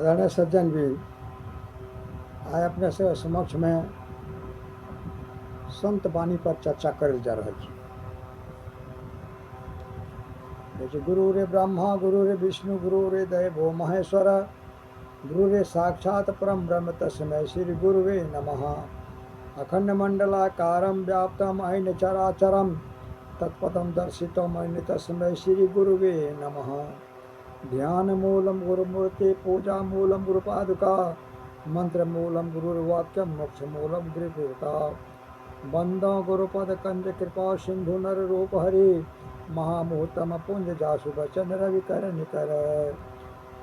आदरणीय सज्जन भी आइ अपने से समक्ष में संत वाणी पर चर्चा करल जा रहा है। जैसे गुरु रे ब्रह्मा गुरु रे विष्णु गुरु रे देवो महेश्वर गुरु रे साक्षात परम ब्रह्म तस्मै श्री गुरुवे नमः। अखंड मंडलाकारं व्याप्तम ऐन चराचरम तत्पदम दर्शितम ऐन तस्मै श्री गुरुवे नमः। ध्यान मूलम गुरुमूर्ति पूजा मूलम गुरुपादुका मंत्र मूलम गुरुर्वाक्यम मोक्ष मूलम गुरुपूर्ता। बंदो गुरुपद कंज कृपा सिंधु नर रूप हरि महामुहूर्तम पुंज जासु बचन रवि कर निकर।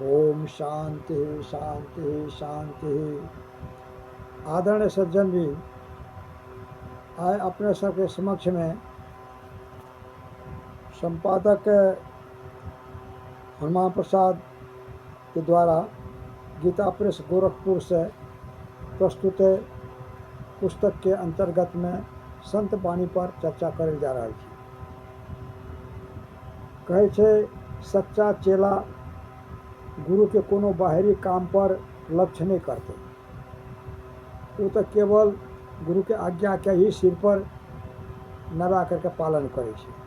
ओम शांति शांति शांति। आदरणीय सज्जन भी आए अपने सबके समक्ष में संपादक हनुमान प्रसाद के द्वारा गीता प्रेस गोरखपुर से प्रस्तुत पुस्तक के अंतर्गत में संत वाणी पर चर्चा करल जा रहा है। कहे छे सच्चा चेला गुरु के कोनो बाहरी काम पर लक्ष्य नहीं करते, वो तो केवल गुरु के आज्ञा के ही सिर पर नबा करके पालन करे छे।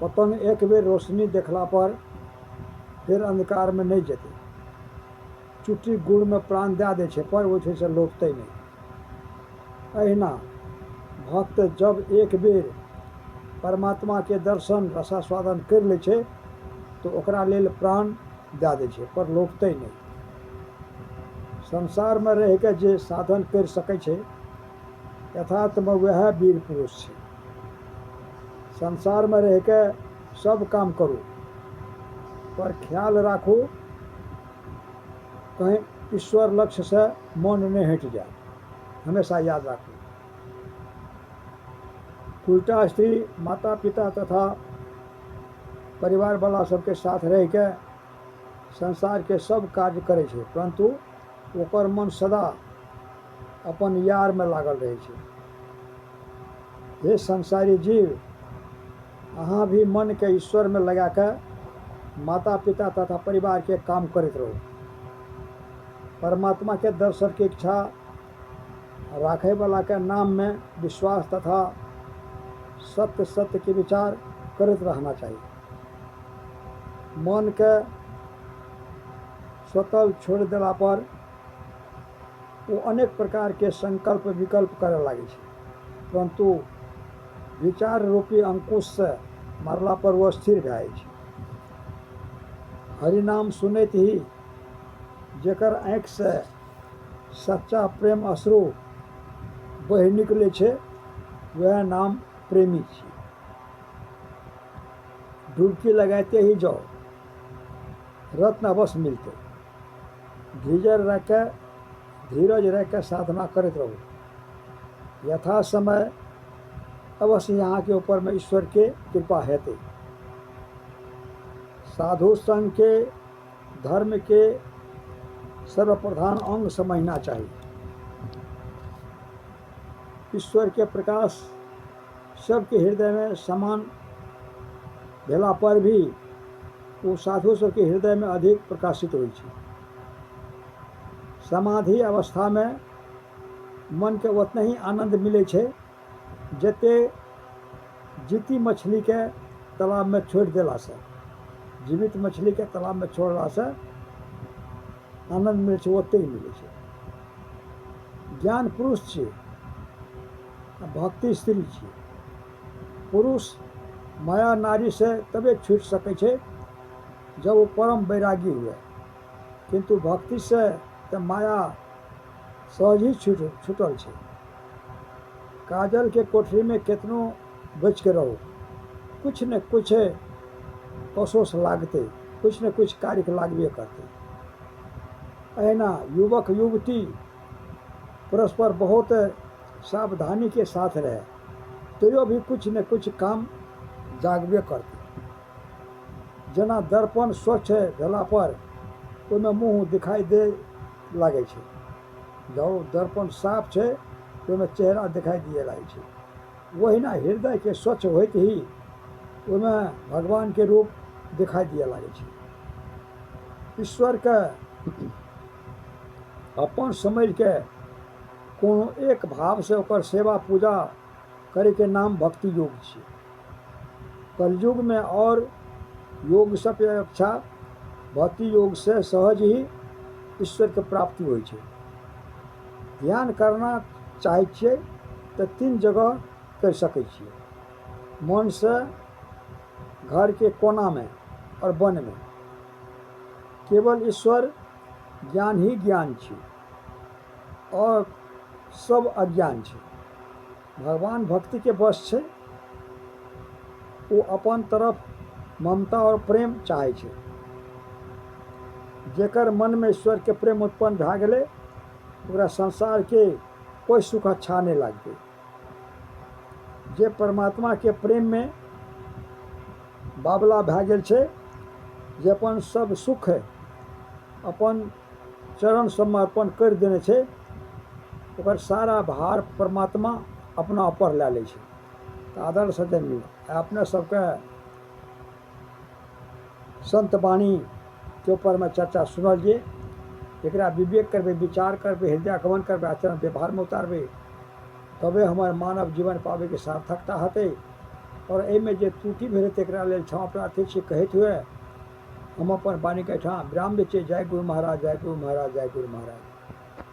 पतंग एक बेर रोशनी देखला पर फिर अंधकार में नहीं जेते। चुट्टी गुड़ में प्राण दे दे छे पर वो से लौटते नहीं। अहिना भक्त जब एक बेर परमात्मा के दर्शन रसास्वादन कर ले छे तो ओकरा लेल प्राण दे दे छे पर लौटते नहीं। संसार में रह के जे साधन कर सके छे यथार्थ में वह वीर पुरुष छे। संसार में रह के सब काम करो पर ख्याल राखो कहीं ईश्वर लक्ष्य से मन नहीं हट जाए, हमेशा याद रखो। उल्टा स्त्री माता पिता तथा परिवार वाला सबके साथ रह के संसार के सब कार्य करे छे परंतु ओकर मन सदा अपन यार में लागल रहे छे। हे संसारी जीव, अहाँ भी मन के ईश्वर में लगा के माता पिता तथा परिवार के काम करते रहो। परमात्मा के दर्शन की इच्छा राखे वाला के नाम में विश्वास तथा सत्य सत्य के विचार करते रहना चाहिए। मन के स्वतल छोड़ देला पर वो अनेक प्रकार के संकल्प विकल्प करे लगे छे परंतु विचार रूपी अंकुश से मारला पर वो स्थिर भए छे। हरिनाम सुनैत ही जेकर आँख से सच्चा प्रेम अश्रु बह निकले छे वह नाम प्रेमी छे। डुबकी लगाते ही जाओ, रत्न अवश्य मिलते। धीरज रह के साधना करते रहो। यथा समय अवश्य यहाँ के ऊपर में ईश्वर के कृपा हेते। साधु संघ के धर्म के सर्वप्रधान अंग समझना चाहिए। ईश्वर के प्रकाश सबके हृदय में समान भेला पर भी वो साधु सबके हृदय में अधिक प्रकाशित होइ छे। समाधि अवस्था में मन के उतना ही आनंद मिले छे जते जीती मछली के तालाब में छोड़ देला से, जीवित मछली के तालाब में छोड़ला से आनंद मिले छे ओते ही मिले छे। ज्ञान पुरुष छे, भक्ति स्त्री छे। पुरुष माया नारी से तबे छूट सके छे जब वो परम वैरागी हुए, किंतु भक्ति से तो माया सहज ही छूटल छे। काजल के कोठरी में कितनो बच के रहो, कुछ न कुछ कोसोस लागते, कुछ न कुछ कार्य लागबे करते। अहिना युवक युवती परस्पर बहुत सावधानी के साथ रहे तो भी कुछ न कुछ काम जागबे करते। जना दर्पण स्वच्छ भेला पर ओमे मुँह दिखाई दे लागे छे। जब दर्पण साफ छे तो ओमे चेहरा दिखाई दिए लागे छे। वही ना हृदय के स्वच्छ होते ही ओमे भगवान के रूप दिखाई दिए लागे छे। ईश्वर के अपन समझ के कोनो एक भाव से ओकर सेवा पूजा करे के नाम भक्ति योग छियै। कलयुग में और योग से अपेक्षा भक्ति योग से सहज ही ईश्वर के प्राप्ति होइ छै। ध्यान करना चाहे छियै तो 3 जगह कर सकै छियै। मन से घर के कोना में और वन में। केवल ईश्वर ज्ञान ही ज्ञान छै और सब अज्ञान छै। भगवान भक्ति के बस छै। वो अपन तरफ ममता और प्रेम चाहे छै। जेकर मन में ईश्वर के प्रेम उत्पन्न भए गेलै ओकरा संसार के कोई सुख अच्छा नहीं लागतै। जे परमात्मा के प्रेम में बाबला भए गेल छै, जे अपन सब सुख अपन चरण समर्पण कर देने छै, ओकर सारा भार परमात्मा अपना ऊपर लै लै छै। तो आदर सजन अपने सबके संत वाणी के ऊपर में चर्चा सुनलिए। एकरा विवेक करबे, विचार करबे, हृदय गमन करबे, आचरण व्यवहार में उतारबे, तबे हमार मानव जीवन पावे के सार्थकता हेतै। और एहिमे जे त्रुटि भेल तकरा लेल क्षमा प्रार्थी छी कहैत हुए हम अपन वाणी के ठाम विराम दै छियै। जय गुरु महाराज, जय गुरु महाराज, जय गुरु महाराज।